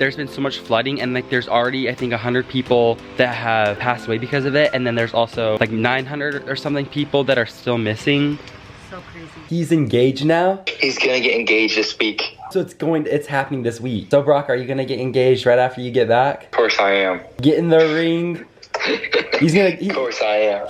there's been so much flooding, and like there's already, I think, 100 people that have passed away because of it. And then there's also like 900 or something people that are still missing. So crazy. He's engaged now? He's gonna get engaged this week. So it's happening this week. So Brock, are you gonna get engaged right after you get back? Of course I am. Get in the ring. Of course I am.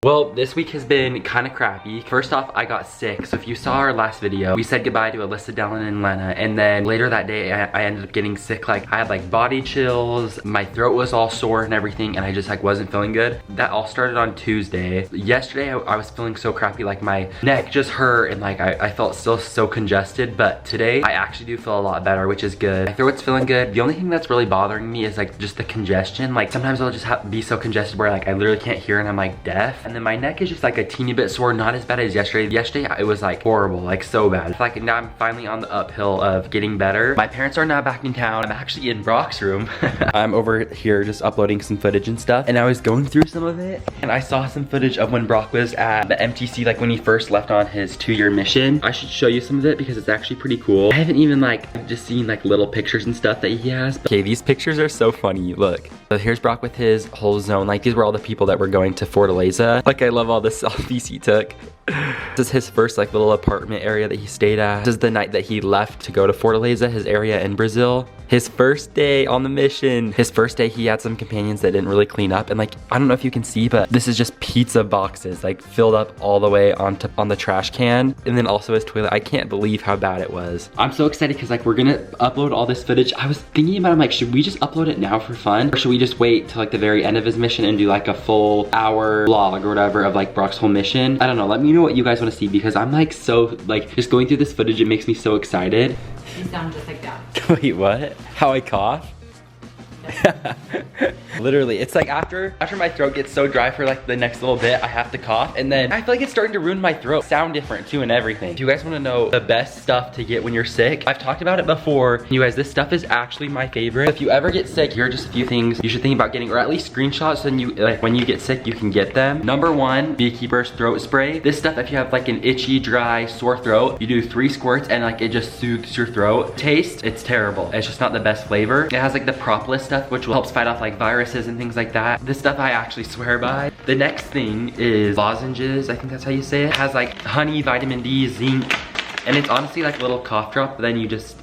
Well, this week has been kind of crappy. First off, I got sick. So if you saw our last video, we said goodbye to Alyssa, Dylan, and Lena. And then later that day, I ended up getting sick. Like, I had like body chills. My throat was all sore and everything. And I just like wasn't feeling good. That all started on Tuesday. Yesterday, I was feeling so crappy. Like my neck just hurt. And like I felt still so congested. But today, I actually do feel a lot better, which is good. My throat's feeling good. The only thing that's really bothering me is like just the congestion. Like sometimes I'll just be so congested where like I literally can't hear and I'm like deaf. And then my neck is just like a teeny bit sore, not as bad as yesterday. Yesterday it was like horrible, like so bad. Like now I'm finally on the uphill of getting better. My parents are now back in town. I'm actually in Brock's room. I'm over here just uploading some footage and stuff. And I was going through some of it and I saw some footage of when Brock was at the MTC, like when he first left on his 2-year mission. I should show you some of it because it's actually pretty cool. I haven't even like just seen like little pictures and stuff that he has. Okay, these pictures are so funny. Look. So here's Brock with his whole zone. Like these were all the people that were going to Fortaleza. Like I love all the selfies he took. This is his first like little apartment area that he stayed at. This is the night that he left to go to Fortaleza, his area in Brazil. His first day on the mission. His first day he had some companions that didn't really clean up. And like, I don't know if you can see, but this is just pizza boxes like filled up all the way on the trash can. And then also his toilet. I can't believe how bad it was. I'm so excited because like we're gonna upload all this footage. I was thinking about, I'm like, should we just upload it now for fun? Or should we just wait till like the very end of his mission and do like a full hour vlog or whatever of like Brock's whole mission? I don't know, let me know what you guys want to see because I'm like so, like just going through this footage, it makes me so excited. You sound just like that. Wait, what? How I cough? Literally, it's like after my throat gets so dry for like the next little bit, I have to cough, and then I feel like it's starting to ruin my throat. Sound different too and everything. Do you guys want to know the best stuff to get when you're sick? I've talked about it before. You guys, this stuff is actually my favorite. If you ever get sick, here are just a few things you should think about getting, or at least screenshots, so then you like when you get sick, you can get them. Number 1, Beekeeper's throat spray. This stuff, if you have like an itchy, dry, sore throat, you do 3 squirts and like it just soothes your throat. Taste, it's terrible. It's just not the best flavor. It has like the propolis stuff, which will help fight off like viruses and things like that. This stuff I actually swear by. The next thing is lozenges. I think that's how you say it. It has like honey, vitamin D, zinc, and it's honestly like a little cough drop, but then you just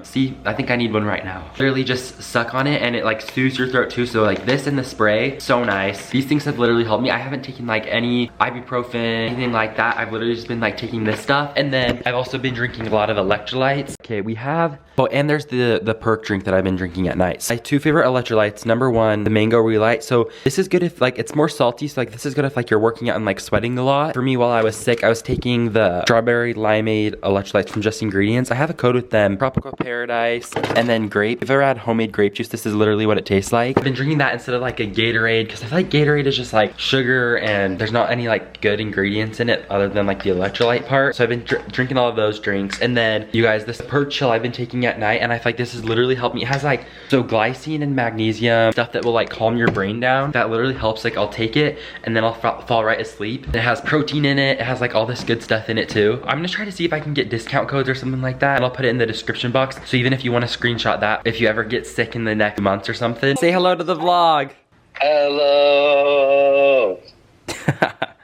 see, I think I need one right now. Literally just suck on it and it like soothes your throat too. So like this and the spray, so nice. These things have literally helped me. I haven't taken like any ibuprofen, anything like that. I've literally just been like taking this stuff. And then I've also been drinking a lot of electrolytes. Okay, we have, oh, and there's the perk drink that I've been drinking at night. My 2 favorite electrolytes. Number 1, the mango relight. So this is good if like, it's more salty. So like this is good if like you're working out and like sweating a lot. For me, while I was sick, I was taking the strawberry limeade electrolytes from Just Ingredients. I have a code with them, Tropical Paradise, and then grape. If you've ever had homemade grape juice, this is literally what it tastes like. I've been drinking that instead of like a Gatorade because I feel like Gatorade is just like sugar and there's not any like good ingredients in it other than like the electrolyte part. So I've been drinking all of those drinks. And then you guys, this Perk Chill I've been taking at night, and I feel like this has literally helped me. It has like, so glycine and magnesium, stuff that will like calm your brain down. That literally helps. Like I'll take it and then I'll fall right asleep. It has protein in it. It has like all this good stuff in it too. I'm gonna try to see if I can get discount codes or something like that, and I'll put it in the description box. So even if you want to screenshot that, if you ever get sick in the next months or something, say hello to the vlog. Hello.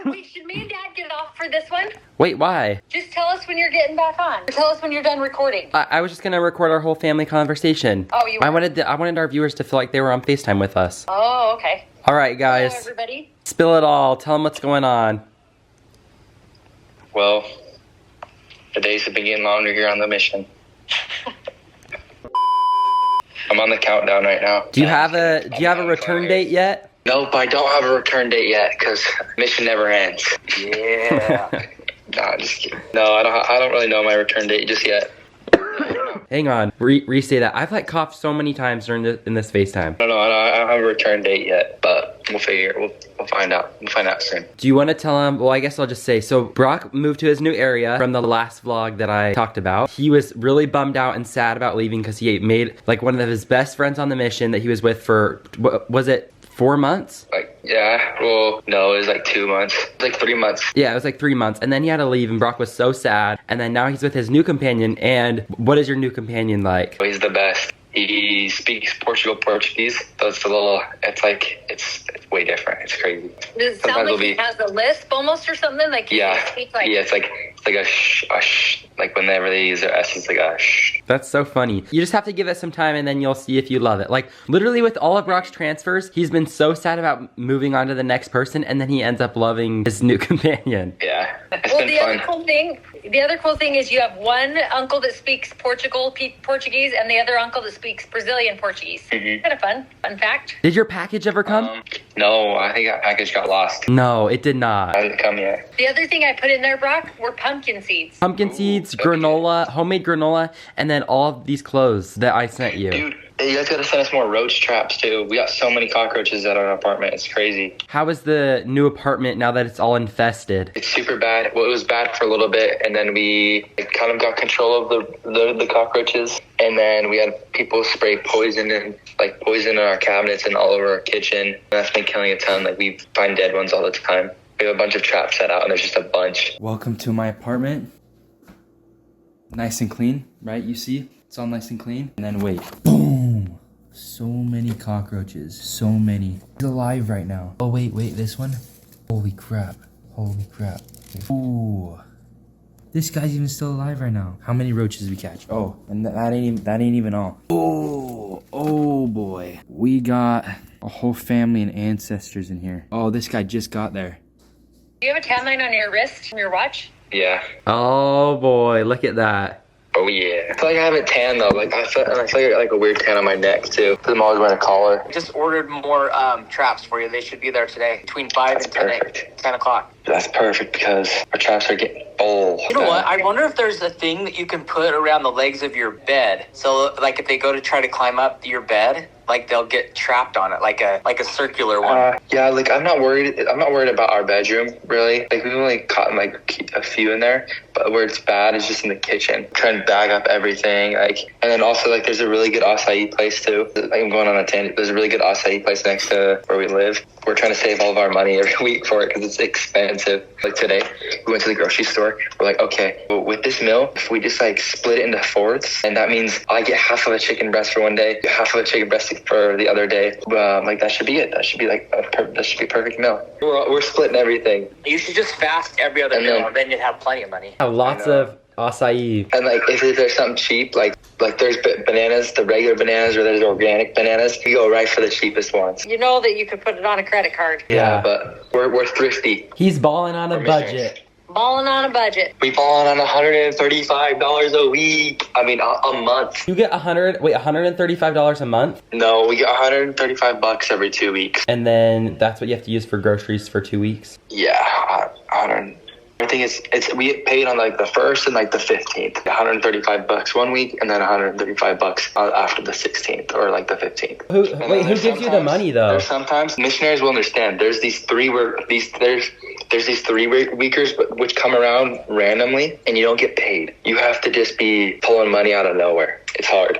Wait, should me and Dad get off for this one? Wait, why? Just tell us when you're getting back on. Or tell us when you're done recording. I was just gonna record our whole family conversation. Oh, you were? I wanted our viewers to feel like they were on FaceTime with us. Oh, okay. All right, guys. Hello, everybody. Spill it all. Tell them what's going on. Well, the days have been getting longer here on the mission. I'm on the countdown right now. Do you have a return date yet? Nope, I don't have a return date yet because mission never ends. Yeah. Nah, just kidding. No, I don't really know my return date just yet. Hang on, re-say that. I've like coughed so many times during in this FaceTime. I don't have a return date yet, but we'll figure it. We'll find out. We'll find out soon. Do you want to tell him? Well, I guess I'll just say. So Brock moved to his new area from the last vlog that I talked about. He was really bummed out and sad about leaving because he made like one of his best friends on the mission that he was with for, what was it, 4 months? Like Yeah, well, no, it was like 2 months. Like 3 months. Yeah, it was like 3 months, and then he had to leave, and Brock was so sad. And then now he's with his new companion. And what is your new companion like? He's the best. He speaks Portuguese, so it's way different. It's crazy. Does it sound like he has a lisp almost or something? Like yeah, speak like... yeah, it's like a shh, like whenever they use their S, it's like a shh. That's so funny. You just have to give it some time, and then you'll see if you love it. Like, literally with all of Brock's transfers, he's been so sad about moving on to the next person, and then he ends up loving his new companion. Yeah, it's well, been fun. The other cool thing is you have one uncle that speaks Portuguese and the other uncle that speaks Brazilian Portuguese. Kind of fun. Fun fact. Did your package ever come? No, I think that package got lost. No, it did not. It hasn't come yet. The other thing I put in there, Brock, were pumpkin seeds. Pumpkin seeds, granola, homemade granola, and then all of these clothes that I sent you. Dude, you guys gotta send us more roach traps too. We got so many cockroaches at our apartment. It's crazy. How is the new apartment now that it's all infested? It's super bad. Well, it was bad for a little bit, and then we kind of got control of the cockroaches. And then we had people spray poison in our cabinets and all over our kitchen. That's been killing a ton. Like, we find dead ones all the time. We have a bunch of traps set out, and there's just a bunch. Welcome to my apartment. Nice and clean, right? You see? It's all nice and clean. And then wait. Boom! So many cockroaches. So many. He's alive right now. Oh, wait, this one? Holy crap. Holy crap. Ooh. This guy's even still alive right now. How many roaches did we catch? Oh, and that ain't even all. Oh boy. We got a whole family and ancestors in here. Oh, this guy just got there. Do you have a tan line on your wrist from your watch? Yeah. Oh boy, look at that. Oh yeah. I feel like I have a tan though. I feel like a weird tan on my neck too. Cause I'm always wearing a collar. Just ordered more traps for you. They should be there today between 5 and 10 o'clock. That's perfect because our traps are getting full. You know what? I wonder if there's a thing that you can put around the legs of your bed. So like if they go to try to climb up your bed, like they'll get trapped on it, like a circular one. Yeah, like I'm not worried about our bedroom really. Like we've only caught like a few in there, but where it's bad is just in the kitchen. Trying to bag up everything, and then also like there's a really good acai place too. Like, I'm going on a tangent. There's a really good acai place next to where we live. We're trying to save all of our money every week for it because it's expensive. Like today, we went to the grocery store. We're like, okay, well, with this meal, if we just like split it into fourths, and that means I get half of a chicken breast for one day, half of a chicken breast for the other day. Like that should be it. That should be like that should be a perfect meal. We're splitting everything. You should just fast every other meal, and then you'd have plenty of money. Lots of acai. And like if there's something cheap, like there's bananas, the regular bananas, or there's organic bananas, you go right for the cheapest ones. You know that you could put it on a credit card. Yeah, but we're thrifty. He's balling on a budget. Balling on a budget. We balling on $135 a week. I mean, a month. You get $135 a month? No, we get $135 every 2 weeks. And then that's what you have to use for groceries for 2 weeks? Yeah, I don't. I think it's we get paid on like the 1st and like the 15th. $135 one week, and then $135 after the 16th or like the 15th. Who gives you the money though? There's sometimes missionaries will understand. There's these three weekers which come around randomly, and you don't get paid. You have to just be pulling money out of nowhere. It's hard.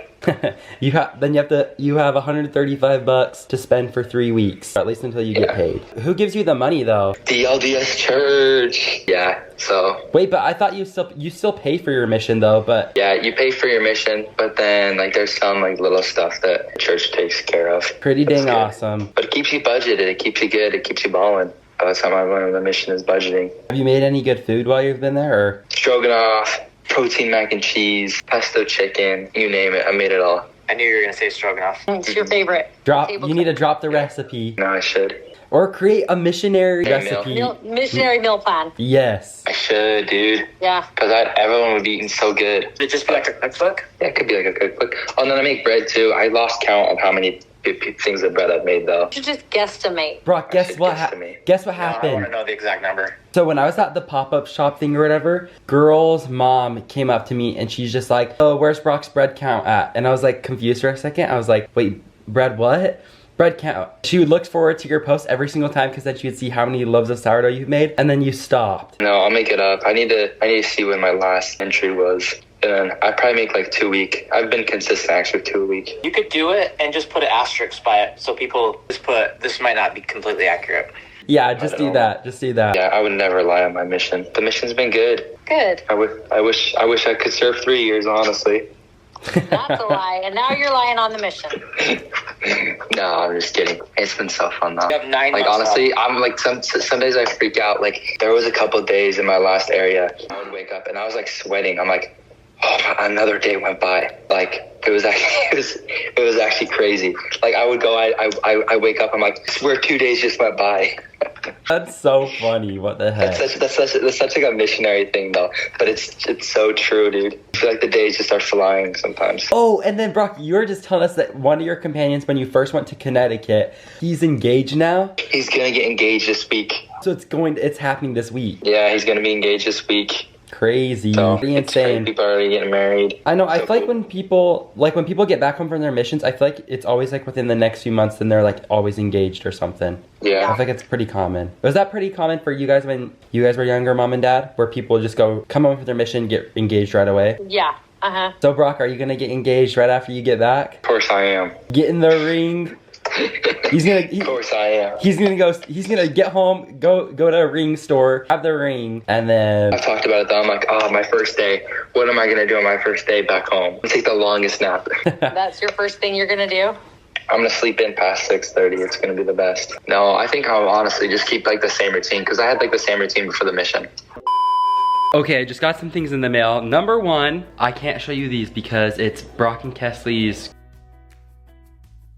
you have $135 to spend for 3 weeks, or at least until you get paid. Who gives you the money though? The LDS church. Yeah. So. Wait, but I thought you still pay for your mission though. But yeah, you pay for your mission, but then like there's some like little stuff that the church takes care of. Pretty dang awesome. But it keeps you budgeted. It keeps you good. It keeps you balling. By the time I went on the mission is budgeting. Have you made any good food while you've been there, or? Stroganoff, protein mac and cheese, pesto chicken, you name it. I made it all. I knew you were going to say stroganoff. It's your favorite. You need to drop the recipe. No, I should. Or create a missionary recipe. Missionary meal plan. Yes. I should, dude. Yeah. Because everyone would be eating so good. Would it just be like a cookbook? Yeah, it could be like a cookbook. Oh, and then I make bread too. I lost count of how many things of bread I've made though. You should just guesstimate. Brock, guess what happened? I want to know the exact number. So when I was at the pop-up shop thing or whatever, girl's mom came up to me and she's just like, oh, where's Brock's bread count at? And I was like confused for a second. I was like, wait, bread what? Bread count. She would look forward to your post every single time because then she would see how many loaves of sourdough you've made, and then you stopped. No, I'll make it up. I need to see when my last entry was. And then I probably make like 2 a week. I've been consistent actually with 2 a week. You could do it and just put an asterisk by it, so people just put, this might not be completely accurate. Yeah, just do that. Just do that. Yeah, I would never lie on my mission. The mission's been good. Good. I wish I could serve 3 years, honestly. That's a lie. And now you're lying on the mission. No, I'm just kidding. It's been so fun though. You have 9 Like months honestly, left. I'm like some days I freak out. Like there was a couple of days in my last area, I would wake up and I was like sweating. I'm like, oh, another day went by. Like it was actually crazy. Like I would go, I wake up, I'm like, I swear 2 days just went by. That's so funny. What the heck? That's such like a missionary thing though. But it's so true, dude. I feel like the days just are flying sometimes. Oh, and then Brock, you were just telling us that one of your companions, when you first went to Connecticut, he's engaged now. He's gonna get engaged this week. So it's happening this week. Yeah, he's gonna be engaged this week. Crazy. So Pretty it's crazy. insane. People are already getting married. I know. I So feel like cool. when people get back home from their missions, I feel like it's always like within the next few months, then they're like always engaged or something. I Yeah. feel like it's pretty common. Was that pretty common for you guys when you guys were younger, mom and dad, where people just come home from their mission, get engaged right away? Yeah. Uh-huh. So Brock, are you gonna get engaged right after you get back? Of course I am. Get in the ring. Of course I am. He's gonna get home, go to a ring store, have the ring, and then I've talked about it though. I'm like, oh, my first day. What am I gonna do on my first day back home? Take the longest nap. That's your first thing you're going to do? I'm gonna sleep in past 6:30. It's gonna be the best. No, I think I'll honestly just keep like the same routine because I had like the same routine before the mission. Okay, I just got some things in the mail. Number one, I can't show you these because it's Brock and Kesley's.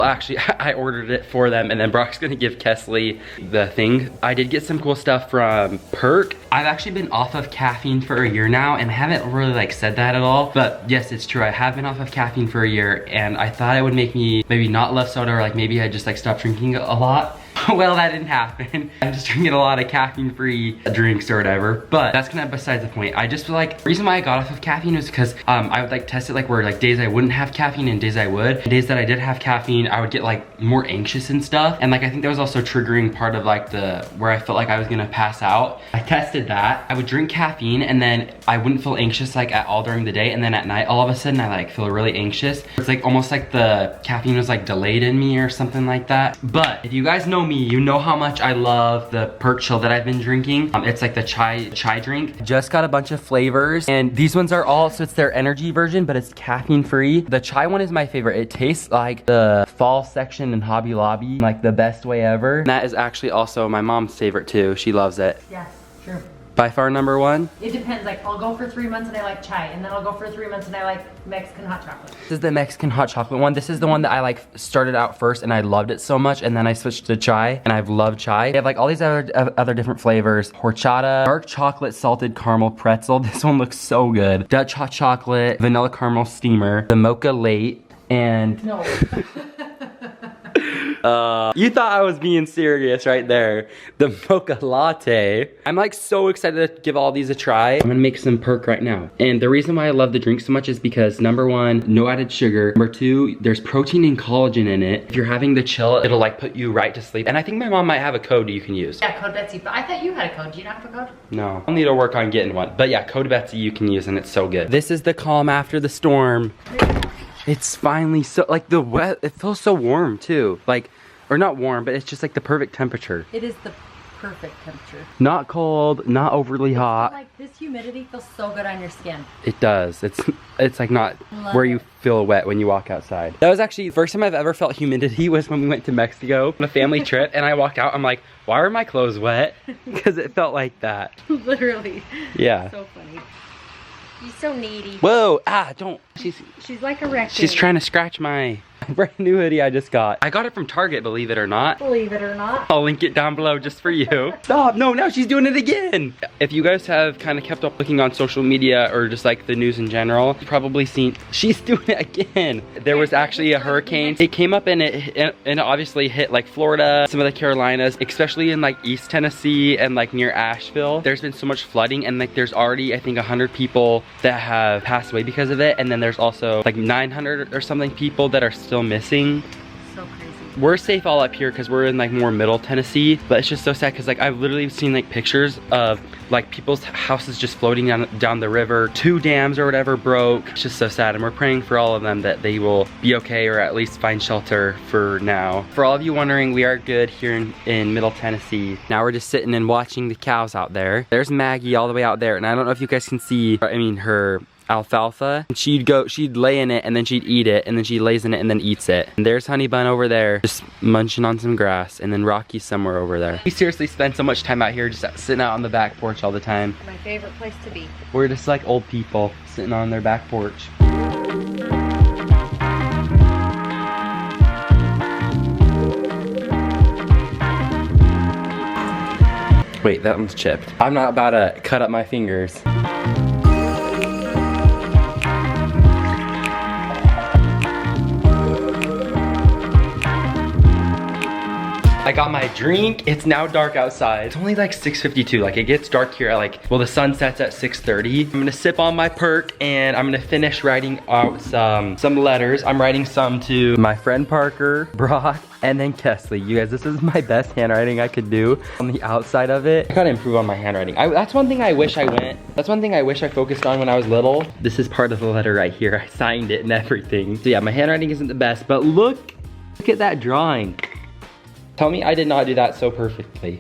Actually, I ordered it for them, and then Brock's gonna give Kesley the thing. I did get some cool stuff from Perk. I've actually been off of caffeine for a year now, and haven't really like said that at all. But yes, it's true. I have been off of caffeine for a year, and I thought it would make me maybe not love soda, or like maybe I just like stopped drinking a lot. Well, that didn't happen. I'm just drinking a lot of caffeine-free drinks or whatever. But that's kind of besides the point. I just feel like the reason why I got off of caffeine was because I would like test it like where like days I wouldn't have caffeine and days I would. And days that I did have caffeine, I would get like more anxious and stuff. And like I think that was also triggering part of like where I felt like I was gonna pass out. I tested that. I would drink caffeine and then I wouldn't feel anxious like at all during the day. And then at night, all of a sudden I like feel really anxious. It's like almost like the caffeine was like delayed in me or something like that. But if you guys know me, you know how much I love the Perk Chill that I've been drinking. It's like the chai drink. Just got a bunch of flavors, and these ones are all, so it's their energy version, but it's caffeine free. The chai one is my favorite. It tastes like the fall section in Hobby Lobby, like the best way ever. And that is actually also my mom's favorite too. She loves it. Yes, true. By far number one. It depends. Like, I'll go for 3 months and I like chai, and then I'll go for 3 months and I like Mexican hot chocolate. This is the Mexican hot chocolate one. This is the one that I like started out first and I loved it so much, and then I switched to chai and I've loved chai. They have like all these other different flavors. Horchata, dark chocolate salted caramel pretzel. This one looks so good. Dutch hot chocolate, vanilla caramel steamer, the mocha late, and No. you thought I was being serious right there. The mocha latte. I'm like so excited to give all these a try. I'm gonna make some Perk right now. And the reason why I love the drink so much is because number one, no added sugar. Number two, there's protein and collagen in it. If you're having the chill, it'll like put you right to sleep. And I think my mom might have a code you can use. Yeah, code Betsy. But I thought you had a code. Do you not have a code? No, I'll need to work on getting one. But yeah, code Betsy you can use and it's so good. This is the calm after the storm. It's finally so, like the wet, it feels so warm too. Like, or not warm, but it's just like the perfect temperature. It is the perfect temperature. Not cold, not overly hot. Like, this humidity feels so good on your skin. It does. It's like not Love where it. you feel wet when you walk outside. That was actually the first time I've ever felt humidity was when we went to Mexico on a family trip, and I walked out, I'm like, why are my clothes wet? Because it felt like that. Literally. Yeah. So funny. She's so needy. Whoa, don't. She's like a raccoon. She's trying to scratch my brand new hoodie I just got. I got it from Target, believe it or not. Believe it or not. I'll link it down below just for you. Stop, no, now she's doing it again. If you guys have kind of kept up looking on social media or just like the news in general, you've probably seen, she's doing it again. There was actually a hurricane. It came up and it obviously hit like Florida, some of the Carolinas, especially in like East Tennessee and like near Asheville. There's been so much flooding, and like there's already, I think 100 people that have passed away because of it. And then there's also like 900 or something people that are still missing. So crazy. we're safe all up here because we're in like more middle Tennessee, but it's just so sad because like I've literally seen like pictures of like people's houses just floating down the river. 2 dams or whatever broke. It's just so sad, and we're praying for all of them that they will be okay or at least find shelter for now. For all of you wondering, we are good here in middle Tennessee. Now we're just sitting and watching the cows out there. There's Maggie all the way out there, and I don't know if you guys can see, I mean her alfalfa. She'd lay in it and then she'd eat it, and then she lays in it and then eats it. And there's Honey Bun over there just munching on some grass, and then Rocky's somewhere over there. We seriously spend so much time out here just sitting out on the back porch all the time. My favorite place to be. We're just like old people sitting on their back porch. Wait, that one's chipped. I'm not about to cut up my fingers. I got my drink. It's now dark outside. It's only like 6:52. Like it gets dark here at like, well, the sun sets at 6:30. I'm gonna sip on my perk and I'm gonna finish writing out some letters. I'm writing some to my friend Parker, Brock, and then Kesley. You guys, this is my best handwriting I could do on the outside of it. I gotta improve on my handwriting. That's one thing I wish I focused on when I was little. This is part of the letter right here. I signed it and everything. So yeah, my handwriting isn't the best, but look at that drawing. Tell me I did not do that so perfectly.